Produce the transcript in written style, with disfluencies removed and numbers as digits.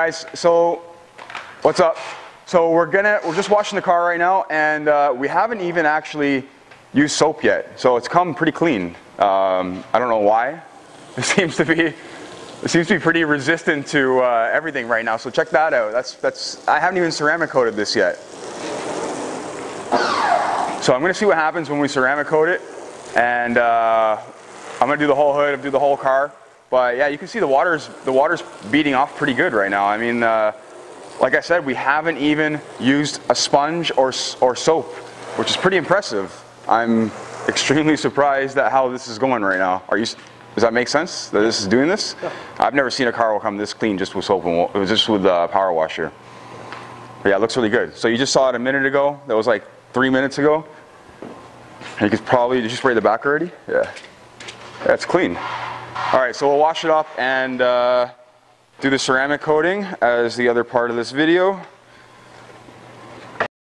guys, so what's up? So we're just washing the car right now, and we haven't even actually used soap yet. So it's come pretty clean. I don't know why. It seems to be pretty resistant to everything right now. So check that out. I haven't even ceramic coated this yet. So I'm gonna see what happens when we ceramic coat it, and I'm gonna do the whole hood, do the whole car. But yeah, you can see the water's beating off pretty good right now. I mean, like I said, we haven't even used a sponge or soap, which is pretty impressive. I'm extremely surprised at how this is going right now. Does that make sense that this is doing this? Yeah. I've never seen a car come this clean just with soap and just with a power washer. But yeah, it looks really good. So you just saw it a minute ago. That was like 3 minutes ago. And you could probably, did you spray the back already? Yeah. That's clean. All right, so we'll wash it up and do the ceramic coating as the other part of this video.